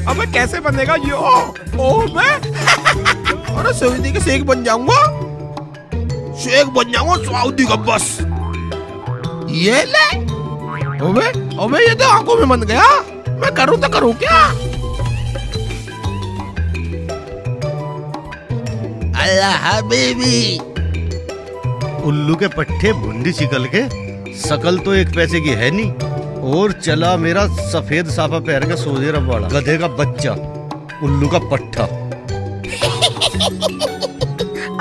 अबे कैसे बनेगा यो? ओ मैं अरे सऊदी के शेख बन जाऊंगा, शेख बन जाऊंगा सऊदी का बस। ये ले अबे अबे ये तो आंखों में बन गया। मैं करूँ तो करूँ क्या? अल्लाह हबीबी। उल्लू के पट्टे भुंडी चिकल के, शकल तो एक पैसे की है नहीं, और चला मेरा सफेद साफा पैर के सोजे रबाड़ा, गधे का बच्चा, उल्लू का पट्टा।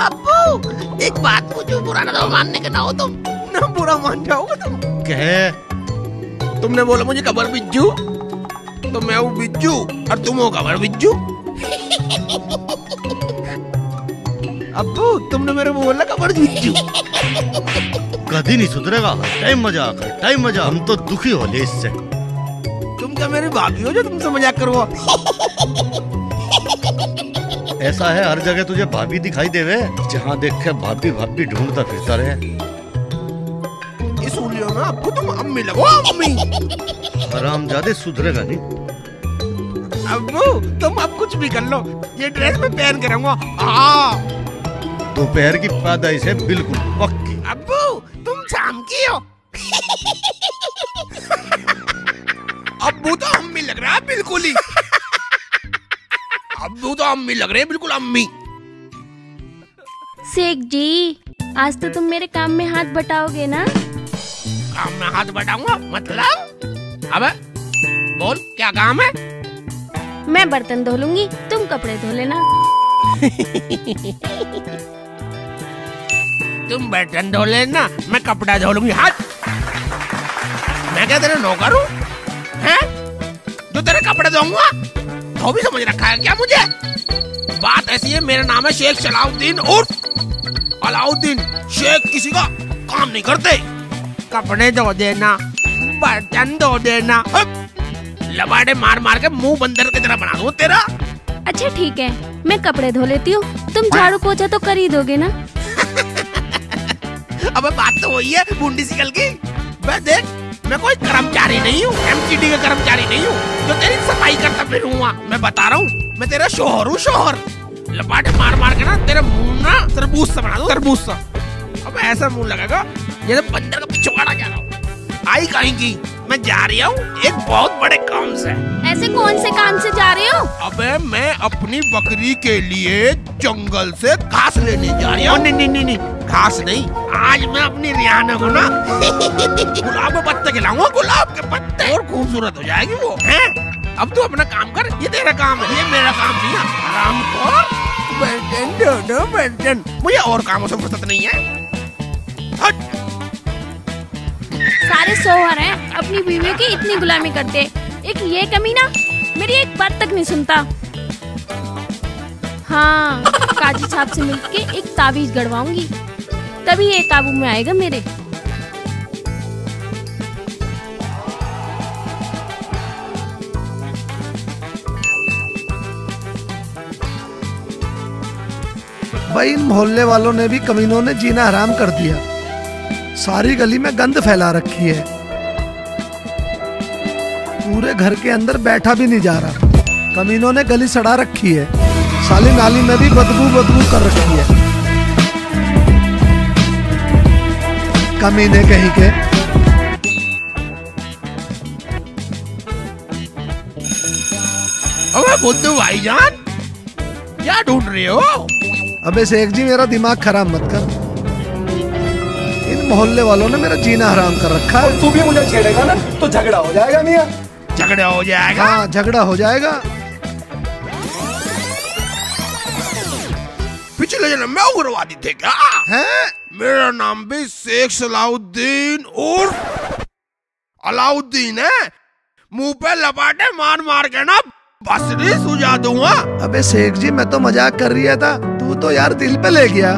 अब्बू एक बात पूछूं, बुरा ना मानने के ना हो तुम? ना बुरा मान जाओगे तुम? कहे तुमने बोला मुझे कबर बिज्जू, तो मैं हूँ बिज्जू और तुम हो कबर बिज्जू। अब्बू तुमने मेरे को बोला कबर बिज्जू। कभी नहीं सुधरेगा, टाइम मजाक है, टाइम मजाक। हम तो दुखी हो ले इससे। तुम क्या मेरी भाभी हो जो तुमसे मजाक करो? ऐसा है हर जगह तुझे भाभी दिखाई देवे, जहाँ देखे भाभी भाभी ढूंढता फिरता रहे। इस उलियों में आपको तुम अम्मी लगो, अम्मी। हरामजादे सुधरेगा नहीं। अब्बू तुम अब कुछ भी कर लो, ये ड्रेस मैं पहन के रहूंगा। हाँ दोपहर की पैदाइश है बिल्कुल पक्की। अब्बू तुम शाम की हो। अब्बू तो अम्मी लग रहा है बिल्कुल ही। अब्बू तो अम्मी लग रहे हैं बिल्कुल अम्मी। शेख जी आज तो तुम मेरे काम में हाथ बटाओगे ना? काम में हाथ बटाऊंगा मतलब? अबे बोल क्या काम है? मैं बर्तन धो लूंगी, तुम कपड़े धो लेना। तुम बर्तन धो लेना, मैं कपड़ा धो लूंगी। हाथ मैं क्या तेरे नौकर हूँ हैं जो तेरे कपड़े धोऊंगा? धोबी समझ रखा है क्या मुझे? बात ऐसी है, मेरा नाम है शेख सलाउद्दीन उर्फ अलाउद्दीन। शेख किसी का काम नहीं करते। कपड़े धो देना, बर्तन धो देना, लबाड़े मार मार के मुंह बंदर की तरह बना दूं तेरा। अच्छा ठीक है, मैं कपड़े धो लेती हूँ, तुम झाड़ू पोछा तो कर ही दोगे ना? अबे बात तो वही है बूंदी सिकल की। मैं देख, मैं कोई कर्मचारी नहीं हूँ, एमसीडी का कर्मचारी नहीं हूँ जो तेरी सफाई करता फिरूंगा। मैं बता रहा हूँ, मैं तेरा शोहर हूँ, शोहर। लबाटे मार मार के ना तेरे मुंह ना तरबूज सा बना दूं, तरबूज सा। अब ऐसा मुंह लगेगा जैसे बंदर का पिछवाड़ा जा रहा हूँ। आई कहीं की, मैं जा रही हूँ एक बहुत बड़े काम से। ऐसे कौन से काम से जा रहे हो? अबे मैं अपनी बकरी के लिए जंगल से घास लेने जा रही हूँ। नहीं, घास नहीं, आज मैं अपनी रियाना को ना गुलाब के पत्ते खिलाऊंगा, गुलाब के पत्ते, और खूबसूरत हो जाएगी वो। हैं? अब तू अपना काम कर, ये तेरा काम है, ये मेरा काम नहीं है। आराम कर, बर्तन, मुझे और कामों से फुर्सत नहीं है। हट। सारे शोहर हैं, अपनी बीवी की इतनी गुलामी करते, एक ये कमीना मेरी एक बात तक नहीं सुनता। हाँ काजी साहब से मिलके एक ताबीज गड़वाऊंगी, तभी ये काबू में आएगा मेरे। भाई इन मोहल्ले वालों ने भी, कमीनों ने जीना हराम कर दिया। सारी गली में गंद फैला रखी है, पूरे घर के अंदर बैठा भी नहीं जा रहा। कमीनों ने गली सड़ा रखी है, साली नाली में भी बदबू कर रखी है। कमीने कहीं के। अबे बुद्धू भाईजान क्या ढूंढ रहे हो? अबे शेख जी मेरा दिमाग खराब मत कर, इन मोहल्ले वालों ने मेरा जीना हराम कर रखा है। तू भी मुझे छेड़ेगा ना तो झगड़ा हो जाएगा मियां। झगड़ा हो जाएगा? हाँ झगड़ा हो जाएगा। पिछले जन्म में उग्रवादी थे क्या? हैं? मेरा नाम भी शेख सलाउद्दीन उर्फ अलाउद्दीन है। मुंह पे लपाटे मार मार के ना बसरी सुझा दूंगा। अबे शेख जी मैं तो मजाक कर रहा था, तू तो यार दिल पे ले गया।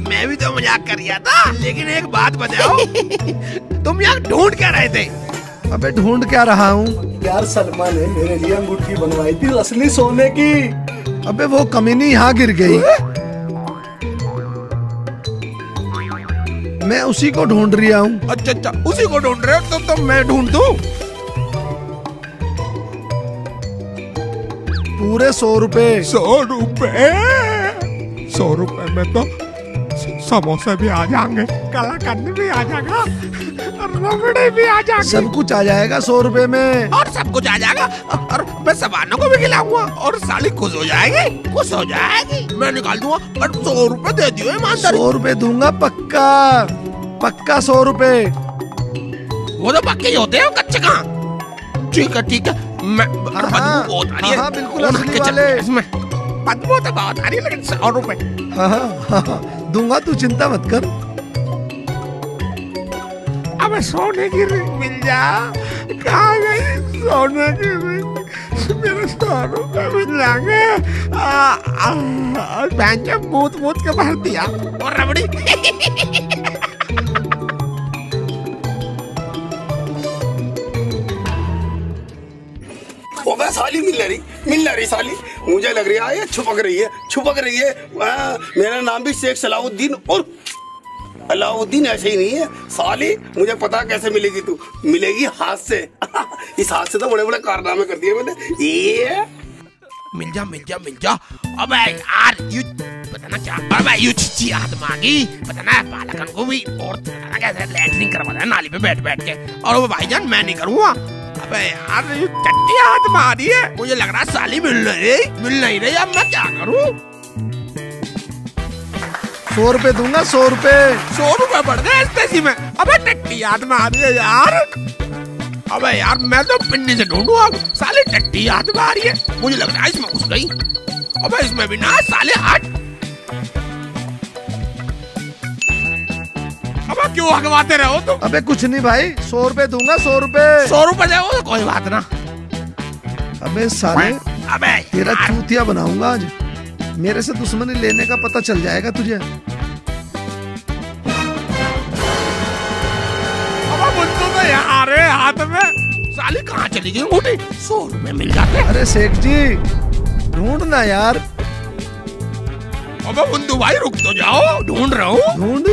मैं भी तो मजाक कर रहा था, लेकिन एक बात बताओ तुम यहाँ ढूंढ क्या रहे थे? अबे ढूंढ क्या रहा हूँ यार, सलमा ने मेरे लिए अंगूठी बनवाई थी असली सोने की। अबे वो कमीनी यहाँ गिर गई, मैं उसी को ढूंढ रहा हूँ। अच्छा उसी को ढूंढ रहे हो तो मैं ढूंढ दूँ? पूरे 100 रुपए। 100 रुपए? 100 रुपए में तो समोसे भी आ जाएंगे, कलाकंद भी आ जाएगा, रबड़ी भी आ जाएगी, सब कुछ आ जाएगा 100 रुपए में। और सब कुछ आ जाएगा, और मैं सबानों को भी खिलाऊंगा, और साली खुश हो जाएगी, खुश हो जाएगी। मैं निकाल दूंगा, पर 100 रुपए दे दियो ईमानदारी। 100 रुपए दूंगा पक्का, पक्का 100 रुपए। वो तो पक्के ही होते हैं, कच्चे कहाँ। ठीक है ठीक है, मैं बदबू बहुत आ रही है। हाँ, बिल्कुल असली वाले। इसमें बदबू तो बहुत आ रही है, लेकिन 100 रुपए हाँ, दूंगा, तू चिंता मत कर। अब सोने की रिंग मिल जा। कहाँ गई सोने की रिंग? मेरे 100 रुपए मिल जाएंगे। बैंक के मूत के भर दिया, और रबड़ी। ओबे साली मिल रही साली, मुझे लग रहा है छुपक रही है। मेरा नाम भी शेख सलाउद्दीन और अलाउद्दीन ऐसे ही नहीं है साली। मुझे पता कैसे मिलेगी तू, मिलेगी हाथ से। इस हाथ से तो बड़े बड़े कारनामे कर दिए मैंने। ये मिल जा। अबे यार यू पता ना क्या, अबे यू चिची आदमागी पता ना बालकन को भी, और पता ना कैसे लैंडिंग करवाता है नाली पे बैठ के। और वो भाईजान मैं नहीं करूँगा। अबे यार यू चट्टी हाथ मारी है, मुझे लग रहा है साली मिल नहीं रही। अब मैं क्या करूँ? 100 रुपए दूंगा, 100 रुपए। 100 रुपए बढ़ गए इस पैसे में। अबे टट्टी याद में आ रही है यार। अबे यार मैं तो पिन्नी से ढूंढूं, अब साले टट्टी याद में आ रही है। मुझे लग रहा है इसमें घुस गई। अबे इसमें भी ना साले हट। अबे क्यों हगवाते रहो तुम? अबे कुछ नहीं भाई, 100 रुपए दूंगा, 100 रुपए। 100 रुपए दो तो कोई बात ना। अबे साले, अबे तेरा चूतिया बनाऊंगा आज। मेरे से दुश्मनी लेने का पता चल जाएगा तुझे। अब बुद्धू तो यहाँ रे हाथ में, साली कहाँ चली गई अंगूठी? 100 रुपए मिल जाते। अरे शेख जी ढूंढना यार। अबे बुद्धू भाई रुक तो जाओ, ढूंढ रहा हूँ। ढूंढ।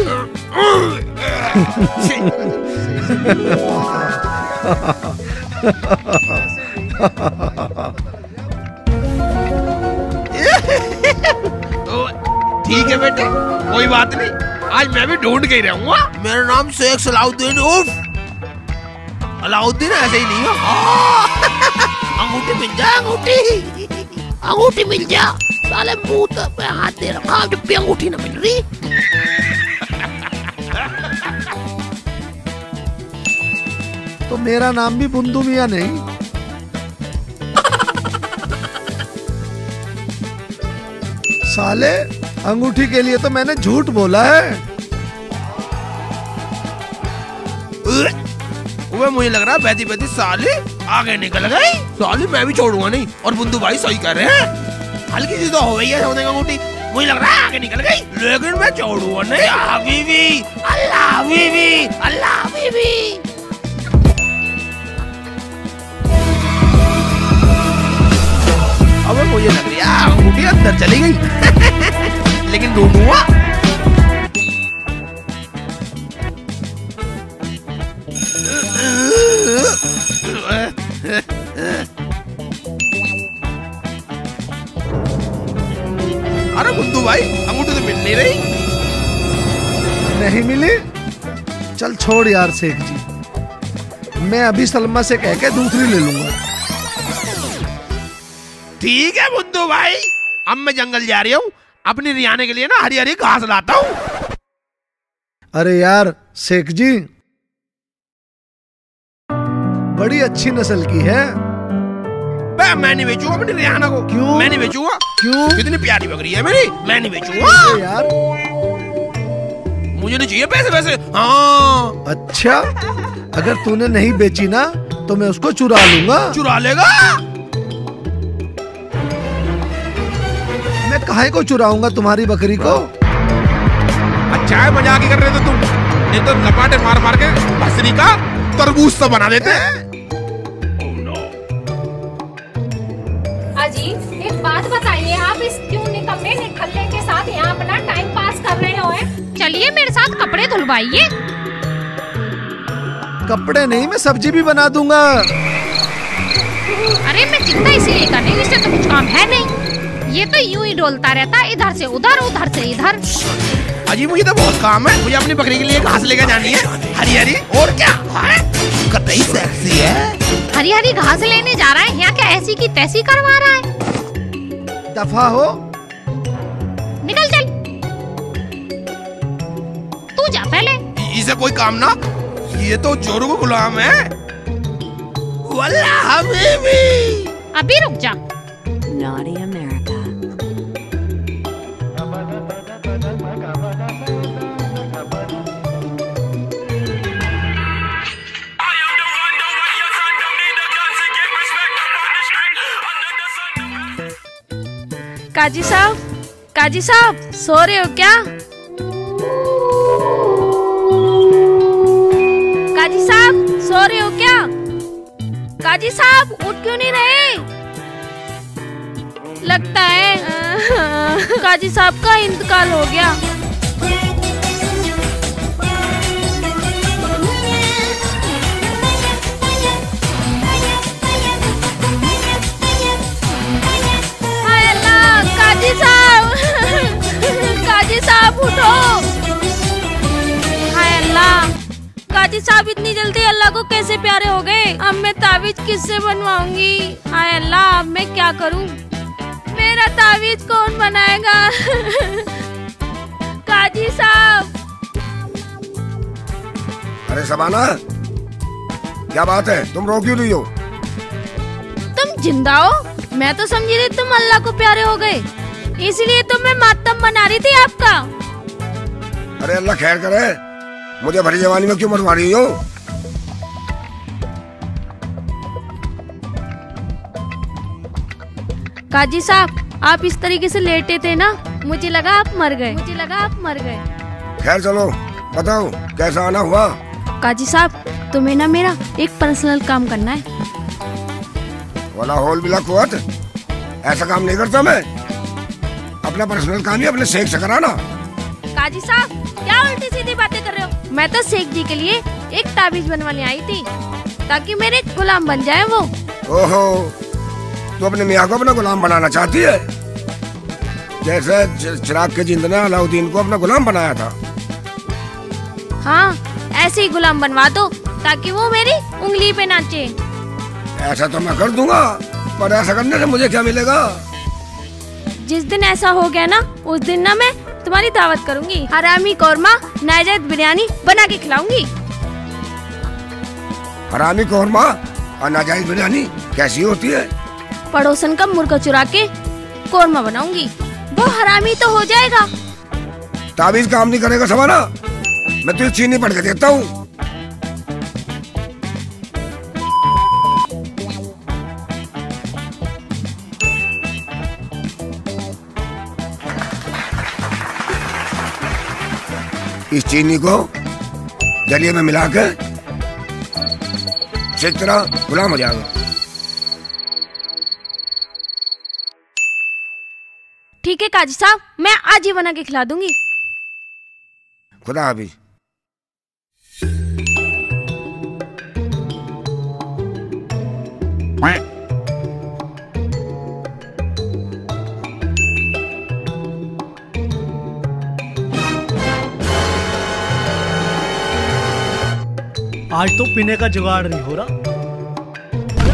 ठीक है बेटे, कोई बात नहीं, आज मैं भी ढूंढ के ही रहूंगा। मेरा नाम शेख सलाउद्दीन उर्फ अलाउद्दीन ऐसे ही नहीं है। अंगूठी मिल जा, अंगूठी मिल जा। साले मुंह पे हाथ दे रखा, जब भी अंगूठी ना मिल रही। तो मेरा नाम भी बुंदू मियां नहीं। साले अंगूठी के लिए तो मैंने झूठ बोला है। वो मुझे लग रहा है बैठी बैठी साली आगे निकल गई। साली मैं भी छोड़ूंगा नहीं, और बुंदू भाई सही कर रहे हैं। हल्की सी तो हो गई है सोने की अंगूठी, मुझे लग रहा है आगे निकल गई, लेकिन मैं छोड़ूंगा नहीं। हबीबी अल्लाह हबीबी, अल्लाह हबीबी। अब मुझे लग रही है अंगूठी अंदर चली गई। लेकिन ढूंढूंगा। अरे बुद्धू भाई अंगूठी तो मिल नहीं रही। नहीं मिली? चल छोड़ यार शेख जी, मैं अभी सलमा से कह के दूसरी ले लूंगा। ठीक है बुद्धू भाई, अब मैं जंगल जा रही हूँ, अपनी रियाने के लिए ना हरी हरी घास लाता हूँ। अरे यार शेख जी, बड़ी अच्छी नस्ल की है। मैं नहीं बेचूंगा अपनी रियाना को। क्यों? मैं नहीं बेचूंगा। क्यों? कितनी प्यारी बकरी है मेरी, मैं नहीं बेचूंगा यार। मुझे नहीं चाहिए पैसे वैसे। हाँ अच्छा, अगर तूने नहीं बेची ना तो मैं उसको चुरा लूंगा। चुरा लेगा? मैं काहे को चुराऊंगा तुम्हारी बकरी को? अच्छा है, मजाक ही कर रहे थे तुम, नहीं तो लपाटे मार मार के बकरी का तरबूज तो बना देते। अजी एक बात बताइए, आप इस क्यों निकम्मे निठल्ले के साथ यहाँ अपना टाइम पास कर रहे हो? चलिए मेरे साथ कपड़े धुलवाइए। कपड़े नहीं, मैं सब्जी भी बना दूंगा। अरे ये मैं चिंता इसीलिए कर रही हूँ, इससे तो कुछ काम है नहीं। ये तो यूं ही डोलता रहता है, इधर से उधर, उधर से इधर। अजी मुझे तो बहुत काम है, मुझे अपनी बकरी के लिए घास लेकर जानी है, हरी हरी। और क्या कतई सेक्सी है। हरी हरी घास लेने जा रहा है, यहाँ क्या ऐसी की तैसी करवा रहा है? दफा हो, निकल चल, तू जा पहले। इसे कोई काम ना, ये तो जोरू को गुलाम है। वल्लाह हबीबी, अभी रुक जा। Naughty America. काजी साहब, काजी साहब, सो रहे हो क्या? काजी साहब, सो रहे हो क्या? काजी साहब, उठ क्यों नहीं रहे? लगता है काजी साहब का इंतकाल हो गया। हाय अल्लाह, काजी साहब काजी साहब उठो। हाय अल्लाह, काजी साहब इतनी जल्दी अल्लाह को कैसे प्यारे हो गए? अब मैं तावीज किससे बनवाऊंगी? हाय अल्लाह, अब मैं क्या करूं? मेरा तावीज कौन बनाएगा? काजी साहब। अरे शबाना, क्या बात है, तुम रो क्यों रही हो? तुम जिंदा हो? मैं तो समझी थी तुम अल्लाह को प्यारे हो गए, इसलिए तो मैं मातम मना रही थी आपका। अरे अल्लाह खैर करे, मुझे भरी जवानी में क्यों मरवा रही हो? काजी साहब, आप इस तरीके से लेटे थे ना, मुझे लगा आप मर गए, मुझे लगा आप मर गए। खैर चलो बताओ, कैसा आना हुआ? काजी साहब, तुम्हें ना मेरा एक पर्सनल काम करना है। वाला होल बिला कुवत, ऐसा काम नहीं करता मैं। अपना पर्सनल काम ही अपने शेख से कराना। काजी साहब, क्या उल्टी सीधी बातें कर रहे हो? मैं तो शेख जी के लिए एक ताबीज बनवाने आई थी, ताकि मेरे गुलाम बन जाए वो। ओहो, तो अपने मियाँ को अपना गुलाम बनाना चाहती है, जैसे चिराग के जिंद ने अलाउद्दीन को अपना गुलाम बनाया था। हाँ, ऐसे ही गुलाम बनवा दो, ताकि वो मेरी उंगली पे नाचे। ऐसा तो मैं कर दूंगा, पर ऐसा करने से मुझे क्या मिलेगा? जिस दिन ऐसा हो गया ना, उस दिन ना मैं तुम्हारी दावत करूंगी, हरामी कौरमा नाजायज बिरयानी बना के खिलाऊंगी। हरामी कौरमा और नाजायज बिरयानी कैसी होती है? पड़ोसन का मुर्गा चुरा के कौरमा बनाऊंगी, वो हरामी तो हो जाएगा। ताबीज काम नहीं करेगा सवाना, मैं तुझे चीनी पड़ के देता हूँ। इस चीनी को दलिए में मिला के शेख तेरा गुलाम हो जाएगा। ठीक है काजी साहब, मैं आज ही बना के खिला दूंगी। खुदा हाफिज। आज तो पीने का जुगाड़ नहीं हो रहा,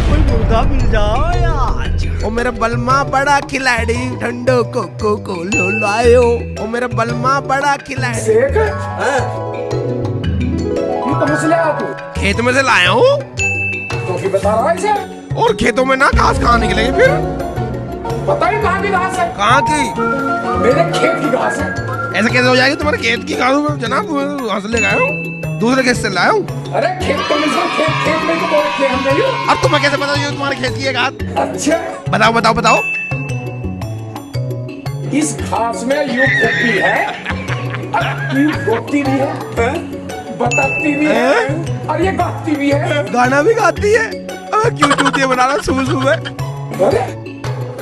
कोई मुर्गा मिल जाए आज। ओ मेरा बलमा बड़ा खिलाड़ी, ठंडो कोको कोलो लायो। ओ मेरा बलमा बड़ा खिलाड़ी। शेख, ये तो मुझसे आप खेत में से लाया हूँ। तो क्या बता रहा है इसे? और खेतों में ना घास कहाँ निकलेगी फिर? पता ही कहाँ की घास है? कहाँ की? मेरे खेत की घास है। ऐसा कैसे हो जाएगी? तुम्हारे खेत की घास में जनाब घास ले गए हो, दूसरे खेत से लाया हूँ। अरे खेत तो मिल खेत में तो बोले हम नहीं हो। अब तुम्हें कैसे पता ये तुम्हारे खेत की है घास? अच्छा बताओ बताओ बताओ। इस घास में यूं खोपती है, यूं खोपती भी है, बताती भी है, और ये गाती भी है। गाना भी गाती है? अब क्यों चूतिया बना रहा सुबह सुबह? अरे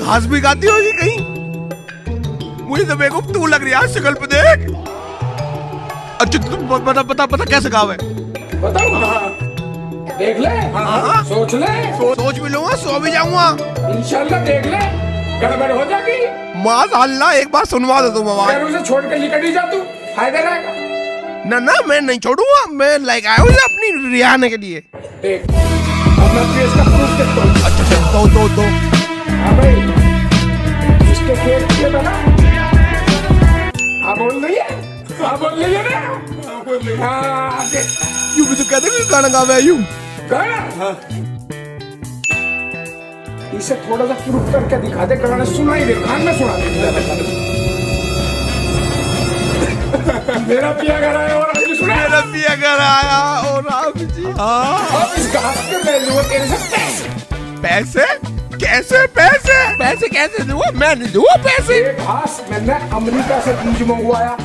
घास भी गाती होगी कहीं? मुझे तो बेवकूफ तू लग रही है, शक्ल पे देख। अच्छा तुम बता बता बता कैसे गाँव है? बताओ। देख ले। हाँ। सोच ले। सोच भी लूंगा, सो भी जाऊंगा। इंशाल्लाह देख ले, गड़बड़ हो जाएगी। माशाअल्लाह, एक बार सुनवा दे तुम आवाज। उसे छोड़ के निकल ही जा तू, फायदा रहेगा। ना मैं नहीं छोड़ूंगा, मैं लाइक आया हूँ अपनी रिहाने के लिए। देख अब मैं पेश का प्रूफ देखता हूँ। अच्छा दो। हाँ भाई, इसके खेत के बना। हाँ बोल रही है ना। हाँ यूं भी तो कहते कि गाना गा मैं यूं गाना। हाँ। इसे थोड़ा सा प्रूफ करके दिखा दे, गाना सुना ही दे, कान में सुना दे। मेरा पिया घर आया और आपने सुना? मेरा पिया घर आया और आप जी। अब इस घास के पहलू तेरे से पैसे कैसे दूंगा? मैं नहीं दूंगा पैसे। ये घास मैंने अमेरिका से बीज मंगवाया,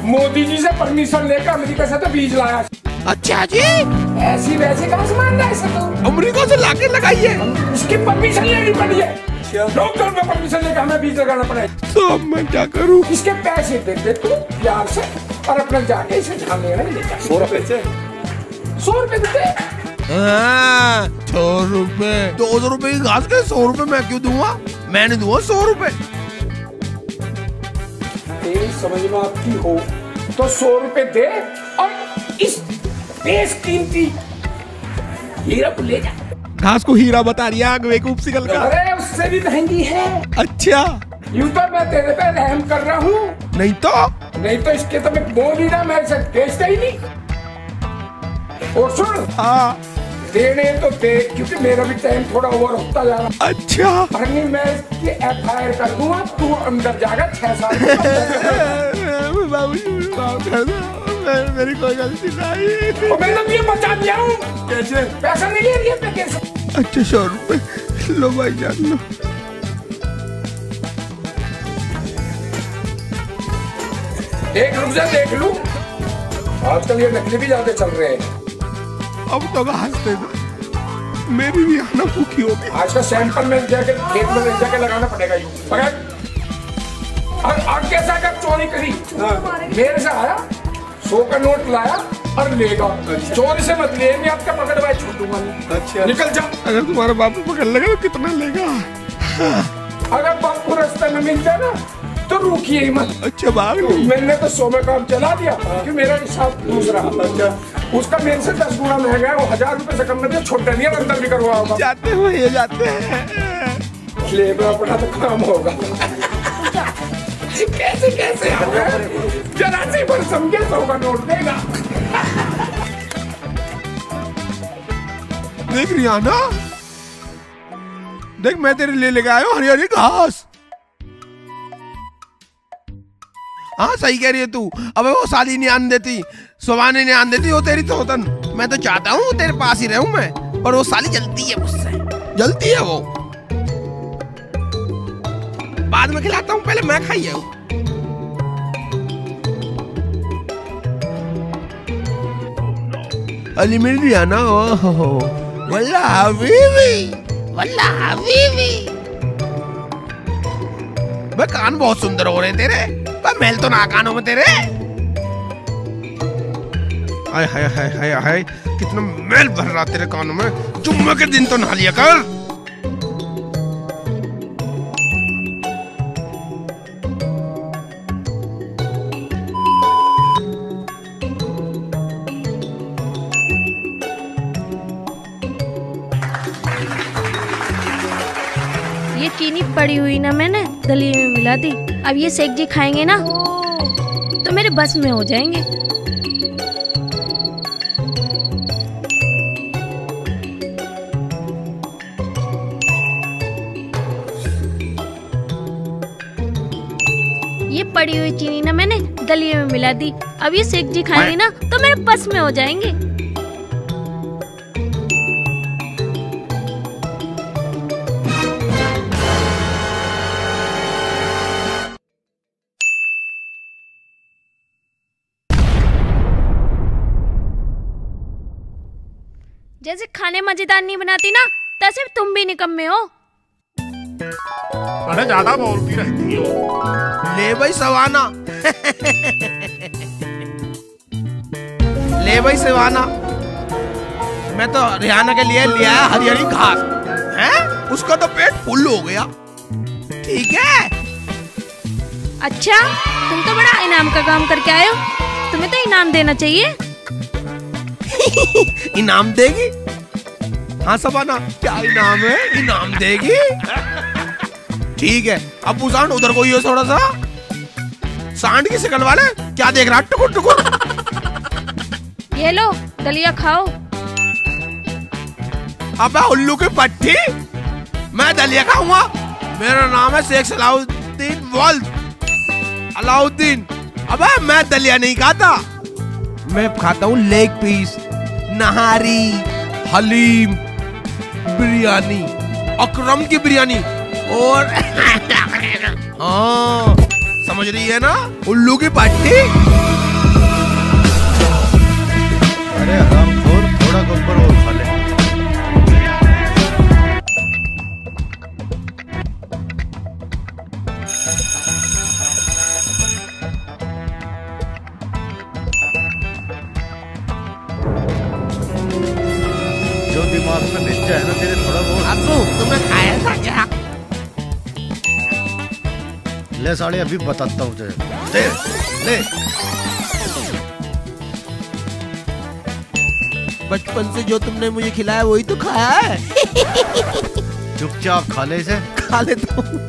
मोदी जी से परमिशन लेकर अमेरिका से तो बीज लाया। अच्छा जी, ऐसी वैसी घास मान रहा है तो अमेरिका से लाके लगाई है? इसकी परमिशन लेनी पड़ी है। डॉक्टर में परमिशन लेकर हमें बीज लगाना पड़ेगा। तो अब मैं क्या करूँ? इसके पैसे दे दे तू प्यार से, और अपना जाके इसे झाड़ लेना ही लेकर। 100 रुपए देते। 100 रुपए, 200 रुपए की घास के 100 रुपए मैं क्यों दूंगा? मैं नहीं दूंगा 100 रुपए। तेरी समझ में आपकी हो तो 100 रुपए दे, और इस बेशकीमती हीरा को ले जा। घास को हीरा बता रही है बेवकूफ सी गल का। अरे उससे भी महंगी है। अच्छा, यूं तो मैं तेरे पे रहम कर रहा हूँ। नहीं तो इसके तो मैं बोल ही ना, मैं इसे बेचता ही नहीं। और सुन, हाँ देने तो दे, क्योंकि मेरा भी टाइम थोड़ा ओवर होता जा रहा। अच्छा, अरे मैं इसकी FIR कर दूंगा, तू अंदर जाएगा 6 साल। मेरी कोई गलती नहीं। और मैंने ये बचा दिया हूँ। कैसे? पैसा नहीं ले रही है कैसे? अच्छा 100 रुपए लो भाई जान लो। देख लूं। आजकल ये नकली भी ज्यादा चल रहे हैं। अब तो हंसते दो, मेरी भी आना भूखी होगी। आज का सैंपल में जाके खेत में जाके लगाना पड़ेगा। यूं पकड़, और आगे से अगर चोरी करी, मेरे से आया 100 का नोट लाया और लेगा। चोरी से मत ले, मैं आपका पकड़वाए छोड़ दूंगा। अच्छा, निकल जा। अगर तुम्हारा बापू पकड़ लेगा तो कितना लेगा? अगर बापू रास्ते में मिल जाए ना तो रुकिए ही मत। अच्छा भाग लो। मैंने तो 100 में काम चला दिया, क्योंकि मेरा हिसाब दूसरा। अच्छा, उसका मेरे से 10 गुना महंगा है। वो 1000 रुपए से कम में दिया, छोटा नहीं है, अंदर भी करवा होगा। जाते हैं लेबर अपना तो काम होगा। कैसे जरा सी पर समझे 100 का नोट देगा। देख रियाना, देख मैं तेरे लिए लेके आया हूँ हरी हरी घास। हाँ सही कह रही है तू। अबे वो साली नहीं आने देती, सुबाने नहीं आने देती, वो तेरी तोतन। मैं तो चाहता हूँ तेरे पास ही रहूं मैं, पर वो साली जलती है मुझसे, जलती है वो। बाद में खिलाता हूँ, पहले मैं खाई है। अली मेरी रियाना, ओहो वल्ला हबीबी। बे कान बहुत सुंदर हो रहे हैं तेरे, पर मैल तो ना कानों में तेरे। हाय हाय हाय हाय हाय, कितना मैल भर रहा तेरे कानों में। जुम्मे के दिन तो नहा लिया कर। ये चीनी पड़ी हुई ना, मैंने दलिए में मिला दी। अब ये शेख जी खाएंगे ना तो मेरे बस में हो जाएंगे। ये पड़ी हुई चीनी ना मैंने दलिए में मिला दी। अब ये शेख जी खाएंगे ना तो मेरे बस में हो जाएंगे। जैसे खाने मजेदार नहीं बनाती ना, तैसे तुम भी निकम्मे हो। अरे ज्यादा बोलती रहती हो। ले भाई सवाना। ले भाई सवाना, मैं तो रियाना के लिए लिया है हरी हरी घास हैं? उसका तो पेट फुल हो गया। ठीक है। अच्छा तुम तो बड़ा इनाम का काम करके आए हो, तुम्हें तो इनाम देना चाहिए। इनाम देगी? हाँ सबाना, क्या इनाम है? इनाम देगी? ठीक है। अब सांड उधर को ही हो थोड़ा सा। सांड की शकल वाले क्या देख रहा? टुकुर टुकुर। ये लो दलिया खाओ। अबे उल्लू की पट्टी, मैं दलिया खाऊंगा? मेरा नाम है शेख सलाउद्दीन वल्द अलाउद्दीन। अबे मैं दलिया नहीं खाता, मैं खाता हूँ लेग पीस, नहारी, हलीम, बिरयानी, अकरम की बिरयानी और हाँ समझ रही है ना उल्लू की पट्टी। अरे हरामखोर, थोड़ा गब्बर और खा ले। जो दिमाग में भेजा है ना तेरे थोड़ा बहुत। अब्बू तुमने खाया था क्या? ले साले अभी बताता हूँ तुझे। ले ले। बचपन से जो तुमने मुझे खिलाया वही तो खाया है। चुपचाप खा ले इसे। खा लेता हूँ।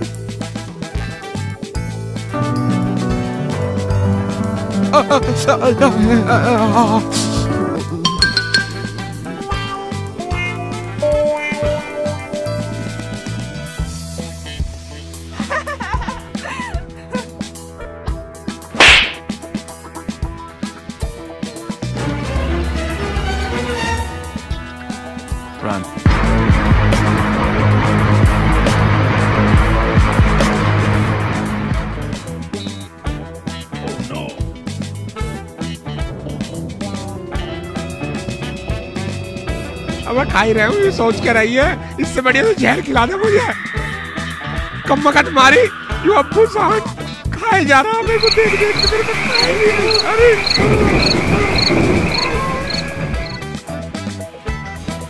अब मैं खा ही रहा हूँ, ये सोच कर रही है इससे बढ़िया तो जहर खिला दे मुझे। कम्मकत मारी यू अब्बू सांड खाए जा रहा, मेरे को देख देख के मेरे को खाए भी नहीं। अरे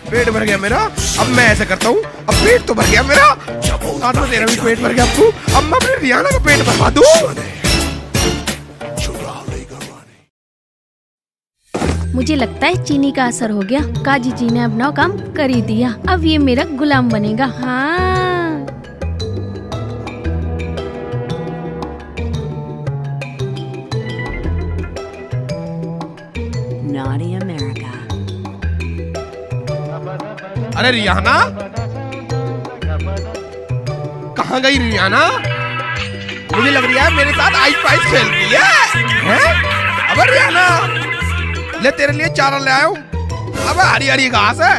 पेट भर गया मेरा। अब मैं ऐसे करता हूँ, अब पेट तो भर गया मेरा, साथ में तेरा भी पेट भर गया अब्बू। अब मैं अपने रियाना का पेट भरवा दूँ। मुझे लगता है चीनी का असर हो गया, काजी जी ने अपना काम कर ही दिया। अब ये मेरा गुलाम बनेगा। हाँ Naughty America. अरे रियाना, कहाँ गई रियाना? मुझे लग रहा है मेरे साथ आइस पाइस खेल रही है। अबे रियाना, ले तेरे लिए चारा ले आया हूँ। अबे हरी हरी घास है।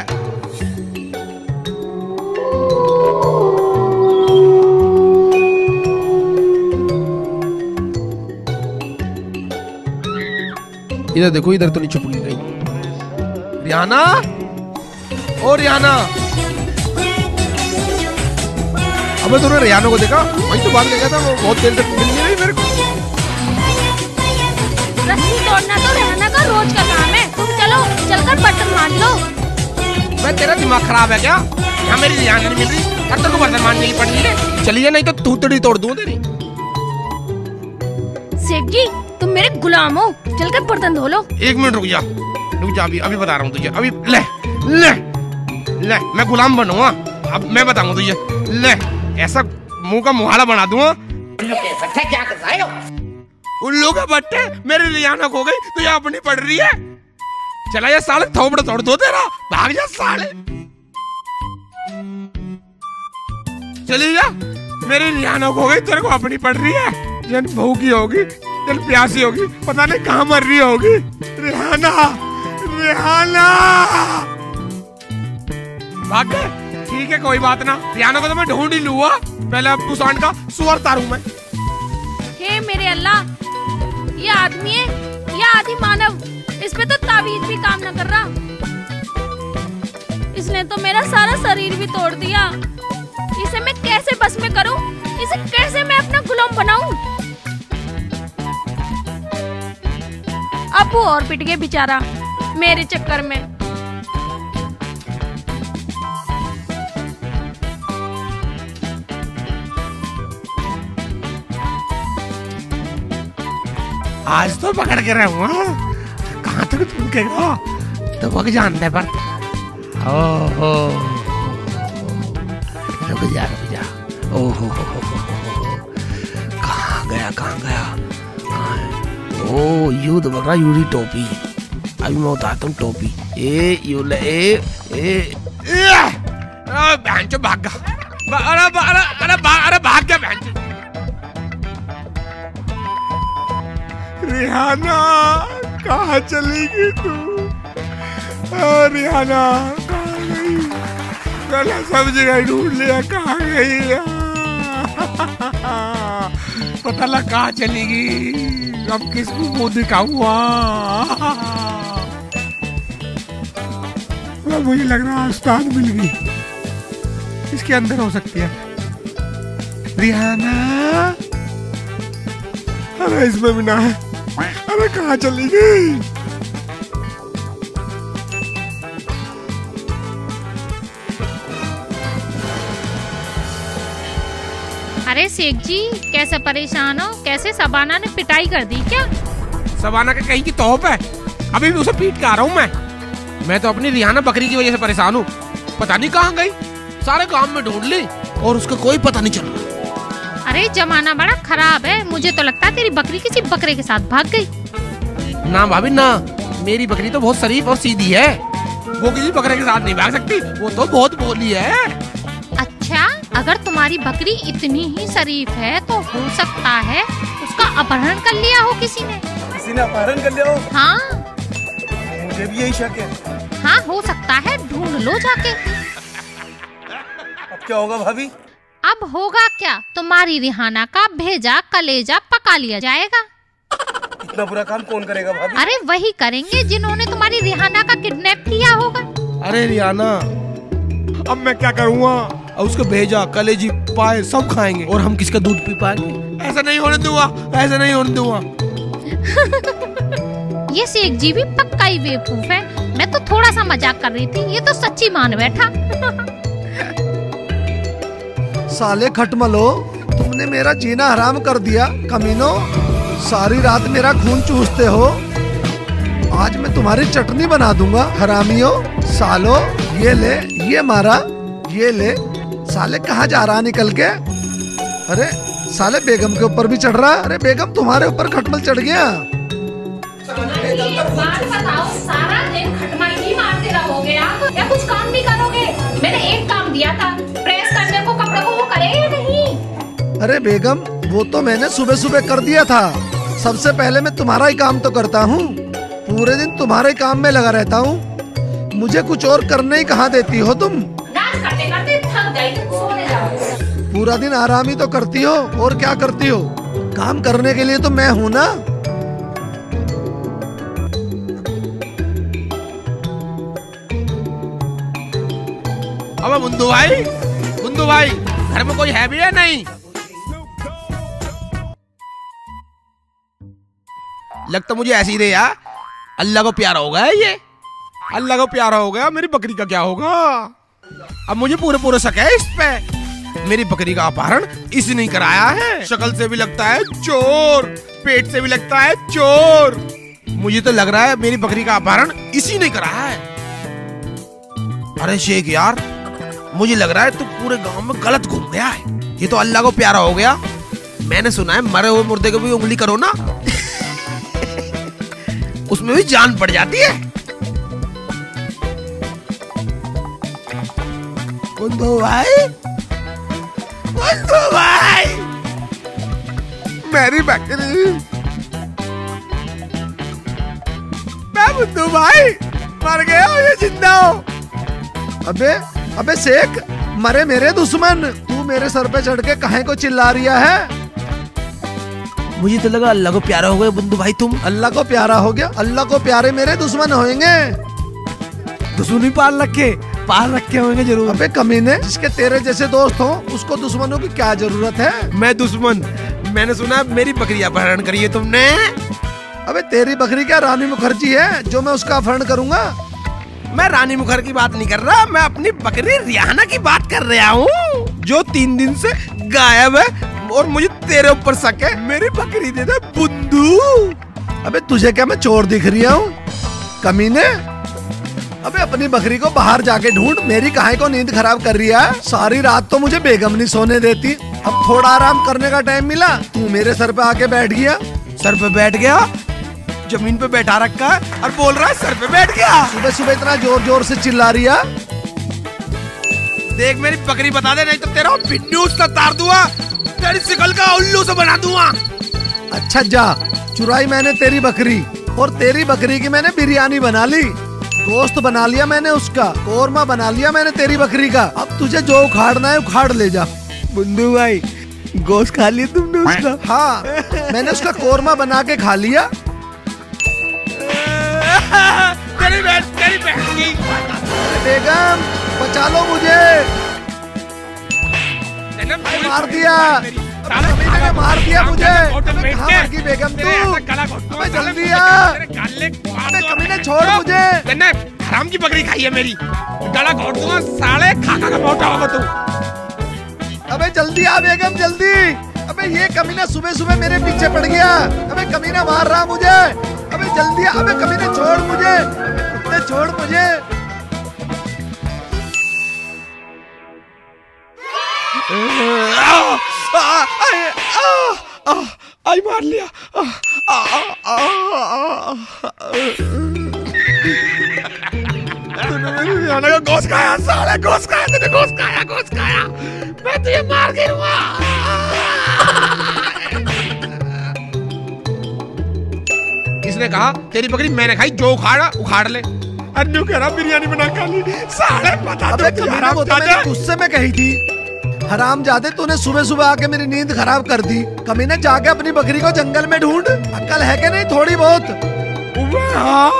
इधर देखो, इधर तो नहीं छुप गई रियाना। ओ रियाना, अबे तूने रियाना को देखा? वही तो बात गया था, वो बहुत देर से मिल नहीं रही मेरे को। रस्सी तोड़ना तो रियाना का रोज का काम है। तुम चलो, चलकर बर्तन मान लो। मैं तेरा दिमाग खराब है क्या? यहाँ मेरी रियाना नहीं मिल रही, हर को बर्तन मानने की पड़ रही है। चलिए नहीं तो तूतड़ी तोड़ दूं तेरी। सेठ जी तुम मेरे गुलाम हो, चलकर बर्तन धो लो। एक मिनट रुक जा अभी बता रहा हूँ तुझे। अभी ले ले ले, मैं गुलाम बनूंगा। अब मैं बताऊंगा तुझे। ले ऐसा मुंह का मुहाड़ा बना दूंगा। उल्लू के बट्टे, मेरी रियाना खो गई तो यहाँ अपनी पड़ रही है। चला जा साले, थोपड़ा तोड़ दो तेरा, भाग जा साले। चली जा, मेरी रियाना खो गई, तेरे को अपनी पड़ रही है। जन भूखी होगी, जन प्यासी होगी, पता नहीं कहाँ मर रही होगी। रियाना रियाना भाग गए। ठीक है कोई बात ना, रियाना को तो मैं ढूंढ ही लूंगा। पहले अब्बू सांड का सुअर तारू मैं। हे मेरे अल्लाह, ये आदमी है या आदि मानव? इसमें तो ताबीज भी काम न कर रहा। इसने तो मेरा सारा शरीर भी तोड़ दिया। इसे मैं कैसे बस में करूं? इसे कैसे मैं अपना गुलाम बनाऊं? अब वो और पिट गया बेचारा मेरे चक्कर में। आज तो पकड़ के रहूंगा। कहाँ तक तुमकेगा तो वक्त जानते पर। ओहो रुक जा। ओहो कहाँ गया? ओ यू तो बकरा यूरी टोपी। अभी मैं उतारता हूँ टोपी। भैंचो भाग गया। अरे भाग गया भैंचो। रिहाना कहाँ चली गई तू? रिहाना कहाँ गई? मैंने सब जगह ढूंढ लिया, कहाँ गई? पता लगा कहाँ चली गई। अब किसको मुंह दिखाऊंगा? मुझे लग रहा है उस्ताद मिल गई, इसके अंदर हो सकती है। रिहाना अरे इसमें भी ना है। अरे कहाँ चली गई? अरे शेख जी कैसे परेशान हो? कैसे शबाना ने पिटाई कर दी क्या? शबाना का कहीं की तौप है, अभी भी उसे पीट के आ रहा हूँ मैं तो अपनी रिहाना बकरी की वजह से परेशान हूँ। पता नहीं कहाँ गई, सारे गांव में ढूंढ ली और उसका कोई पता नहीं चल रहा। अरे जमाना बड़ा खराब है, मुझे तो लगता है तेरी बकरी किसी बकरे के साथ भाग गई। ना भाभी ना, मेरी बकरी तो बहुत शरीफ और सीधी है, वो किसी बकरे के साथ नहीं भाग सकती, वो तो बहुत भोली है। अच्छा अगर तुम्हारी बकरी इतनी ही शरीफ है तो हो सकता है उसका अपहरण कर लिया हो किसी ने अपहरण कर लिया हो? हाँ मुझे भी यही शक है। हाँ हो सकता है, ढूंढ लो जाके। अब क्या होगा भाभी? अब होगा क्या, तुम्हारी रिहाना का भेजा कलेजा पका लिया जाएगा। इतना बुरा काम कौन करेगा भाभी? अरे वही करेंगे जिन्होंने तुम्हारी रिहाना का किडनैप किया होगा। अरे रिहाना अब मैं क्या करूँगा? उसको भेजा कलेजी पाए सब खाएंगे और हम किसका दूध पी पाएंगे? ऐसा नहीं होने दूंगा, ऐसा नहीं होने दूंगा। ये शेख जी भी पक्का ही बेवकूफ है, मैं तो थोड़ा सा मजाक कर रही थी, ये तो सच्ची मान बैठा। साले खटमलो, तुमने मेरा जीना हराम कर दिया कमीनो। सारी रात मेरा खून चूसते हो, आज मैं तुम्हारी चटनी बना दूंगा हरामियों। सालो ये ले, ये मारा, ये ले। साले कहाँ जा रहा निकल के? अरे साले बेगम के ऊपर भी चढ़ रहा। अरे बेगम तुम्हारे ऊपर खटमल चढ़ गया। बात बताओ, सारा दिन खटमल ही मारते रहोगे आप या कुछ काम भी करोगे? मैंने एक काम दिया था, प्रेस करने को कपड़ों को, वो करे या नहीं? अरे बेगम वो तो मैंने सुबह सुबह कर दिया था। सबसे पहले मैं तुम्हारा ही काम तो करता हूँ, पूरे दिन तुम्हारे काम में लगा रहता हूँ। मुझे कुछ और करने ही कहाँ देती हो तुम? डांस करते करते थक गई, सोने जाओ। पूरा दिन आराम ही तो करती हो, और क्या करती हो? काम करने के लिए तो मैं हूँ ना। अब बुंदू भाई घर में कोई है भी या नहीं? लगता मुझे ऐसे ही रे यार, अल्लाह को प्यारा हो गया ये, अल्लाह को प्यारा हो गया। मेरी बकरी का क्या होगा? अब मुझे पूरे शक है इस पे। मेरी बकरी का अपहरण इसी नहीं कराया है। शक्ल से भी लगता है चोर, पेट से भी लगता है चोर। मुझे तो लग रहा है मेरी बकरी का अपहरण इसी ने कराया है। अरे शेख यार, मुझे लग रहा है तू पूरे गांव में गलत घूम गया है। ये तो अल्लाह को प्यारा हो गया। मैंने सुना है मरे हुए मुर्दे को भी उंगली करो ना उसमें भी जान पड़ जाती है। बुंदू भाई, मेरी बकरी। मैं बुंदू भाई मर गया हो या जिंदा हो? अबे शेख, मरे मेरे दुश्मन, तू मेरे सर पे चढ़ के काहे को चिल्ला रिया है? मुझे तो लगा अल्लाह को प्यारा हो गया बुंदू भाई तुम। अल्लाह को प्यारा हो गया? अल्लाह को प्यारे मेरे दुश्मन होंगे। दुश्मनी पाल रखे होंगे जरूर। अबे कमीने, जिसके तेरे जैसे दोस्त हो उसको दुश्मनों की क्या जरूरत है? मैं दुश्मन? मैंने सुना मेरी बकरी अपहरण करी है तुमने। अबे तेरी बकरी क्या रानी मुखर्जी है जो मैं उसका अपहरण करूंगा? मैं रानी मुखर की बात नहीं कर रहा, मैं अपनी बकरी रिहाना की बात कर रहा हूँ, जो 3 दिन से गायब है और मुझे तेरे ऊपर शक है। मेरी बकरी दे दे बुंदू। अबे तुझे क्या मैं चोर दिख रही हूँ कमीने? अबे अपनी बकरी को बाहर जाके ढूंढ, मेरी काहे को नींद खराब कर रही है? सारी रात तो मुझे बेगम नहीं सोने देती। अब थोड़ा आराम करने का टाइम मिला, तू मेरे सर पे आके बैठ गया। सर पे बैठ गया? जमीन पे बैठा रखा है और बोल रहा है सर पे बैठ गया। सुबह सुबह इतना जोर जोर से चिल्ला रही है। देख मेरी बकरी बता दे, नहीं तो तेरा पिन्नू से तार दूंगा, तेरी शिकल का उल्लू से बना दूंगा। अच्छा जा, चुराई मैंने तेरी बकरी और तेरी बकरी की मैंने बिरयानी बना ली, गोश्त बना लिया मैंने उसका, कोरमा बना लिया मैंने तेरी बकरी का। अब तुझे जो उखाड़ना है उखाड़ ले जा। बुंदू भाई गोश्त खा लिया तुमने उसका? हाँ, मैंने उसका कोरमा बना के खा लिया। तेरी बहन की बेगम बचा लो मुझे, मार दिया, मार दिया मुझे। कहाँ की बेगम तू? जल्दी आ, कमीने छोड़ मुझे। हराम की बकरी खाई है मेरी, गला घोट दूंगा साले, खा खा का मोटा होगा तू। अबे जल्दी आ बेगम जल्दी। अबे ये कमीना सुबह सुबह मेरे पीछे पड़ गया। अबे कमीना मार रहा मुझे। अबे जल्दी आ, अबे कमीने छोड़ मुझे, कुत्ते छोड़ मुझे। आई मार लिया। तूने मेरी रियाना का गोश्त खाया साले, गोश्त खाया तूने, गोश्त खाया। मैं तुझे मार गिरूंगा। इसने कहा तेरी बकरी मैंने खाई, जो उखाड़ा उखाड़ ले। अन्नू कह रहा बिरयानी बना खा ली साले। पता तो मैंने गुस्से में कही थी, हरामजादे तूने सुबह सुबह आके मेरी नींद खराब कर दी। कमीने जाके अपनी बकरी को जंगल में ढूंढ, अक्ल है कि नहीं थोड़ी बहुत? हाँ,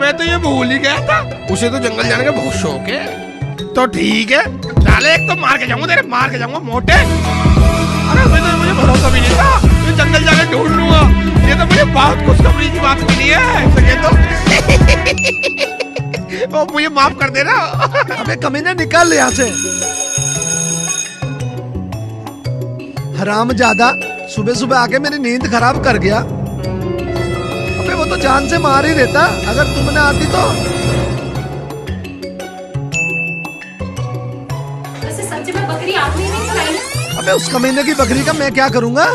मैं तो ये भूल ही गया था, उसे तो जंगल जाने का बहुत शौक है। तो ठीक है साले, एक तो मार के जाऊंगा तेरे, मार के जाऊंगा मोटे। अरे मुझे भरोसा भी नहीं था तो जंगल जाके ढूंढ लूंगा। ये तो मुझे बहुत खुशखबरी की बात मिली है, सके तो मुझे माफ कर देना। अबे कमीने निकाल यहाँ से, हरामजादा सुबह सुबह आके मेरी नींद खराब कर गया। अबे वो तो जान से मार ही देता अगर तुम ना आती तो। वैसे सच में बकरी आपने नहीं खिलाई? अबे उस कमीने की बकरी का मैं क्या करूंगा?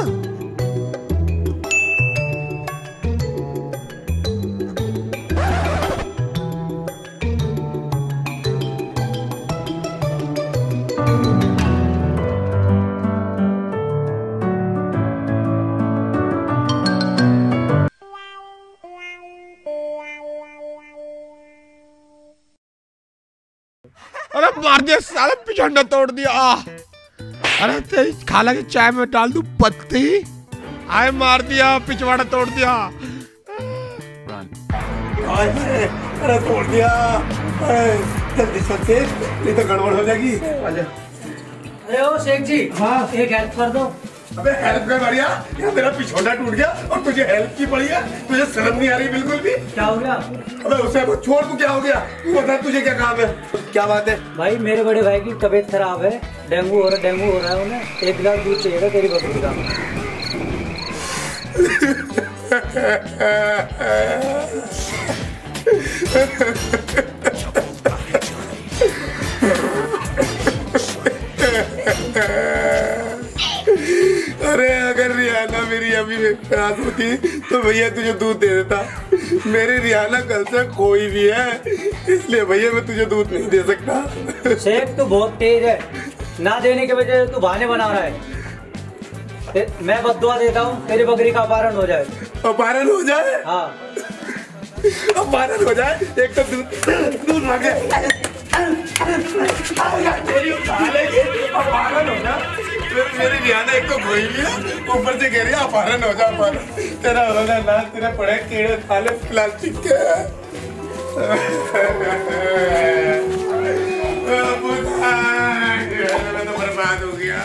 अरे मार दिया साले, पिछंडा तोड़ दिया। अरे तेरी खाला की चाय में डाल दूं पत्ती, आए मार दिया, पिछवाड़ा तोड़ दिया। अरे तोड़ दिया, जल्दी चलते नहीं तो गड़बड़ हो जाएगी। अरे ओ शेख जी, हाँ एक हेल्प कर दो। अबे हेल्प कर बढ़िया, यहाँ मेरा पिछोड़ा टूट गया और तुझे हेल्प की पड़ी है? तुझे शर्म नहीं आ रही बिल्कुल भी? क्या हो गया? अबे उसे वो छोड़, तू क्या हो गया? तू बता तुझे क्या काम है? क्या बात है? भाई मेरे बड़े भाई की तबीयत खराब है, डेंगू हो रहा है उन्हें, 1 गिलास दूध चाहिएगा तेरी बकरी का। अरे अगर रियाना मेरी अभी मेरे पास होती तो भैया तुझे दूध दे देता। मेरी रियाना कल से कोई भी है, इसलिए भैया मैं तुझे दूध नहीं दे सकता। शेख तू बहुत तेज है, ना देने के वजह से तू बहाने बना रहा है। मैं बद्दुआ देता हूँ तेरी बकरी का अपहरण हो जाए। अपहरण हो जाए? हाँ अपहरण हो जाए, एक तो दूध मांगे अपहरण हो जाए। मेरी रियाना एक तो खोई लिया, ऊपर से कह रही है अपहरण हो जाए। अपहरण तेरा होगा ना, तेरा पड़े कीड़े थाले प्लास्टिक के। मैं तो बर्बाद हो गया।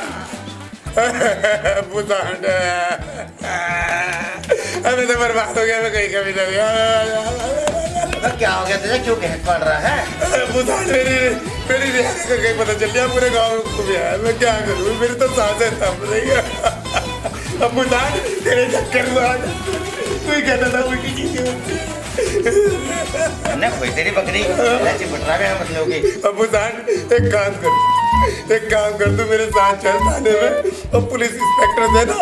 मैं तो बर्बाद हो गया, मैं कहीं कभी नहीं गया। क्या हो गया तुझे, क्यों कहत पड़ रहा है? मेरी रियाना का कहीं पता चल गया, पूरे गाँव में घूम आया। मैं क्या करूँ, मेरी तो सांसें थम रही है। अब तेरे चक्कर में तू ही कहता था उल्टी चीजें ना कोई तेरी बकरी ऐसी बटरा गया मतलब होगी। अबू जान एक काम कर तू मेरे साथ चल थाने में और पुलिस इंस्पेक्टर से ना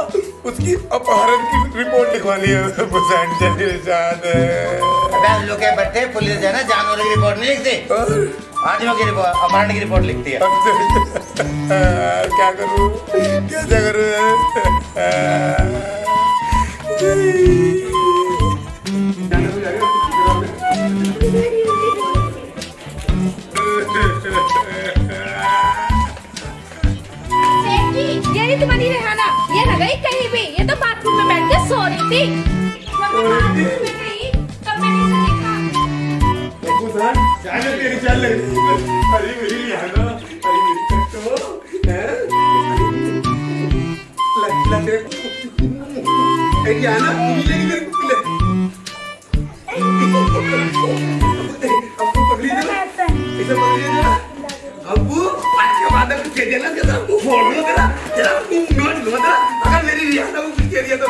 उसकी अपहरण की रिपोर्ट लिखवानी है। अबू जान चलिए जान। अबे हम लोग के बट्टे पुलिस है ना जानवरों की रिपोर्ट नहीं लिखती, आदमियों की रिपोर्ट अपहरण की रिपोर्ट लिखती है। क्या करूं कैसे करूं? ये नहीं तुम्हारी रेहाना, ये न गई कहीं भी, ये तो बाथरूम में बैठ के सो रही थी। जब मैं बाथरूम में गई तब मैंने इसे देखा। चल अरे मेरी रेहाना, अरे मेरी तो हैं लग रेहाना मिलेगी तेरे को मिले। अब्बू पकड़ी दे, इसे पकड़ी दे अब्बू। आज के बाद कुछ कह दिया ना तेरा फोड़ दूंगा तेरा नोट दूंगा तेरा। अगर मेरी रेहाना को कुछ कह दिया तो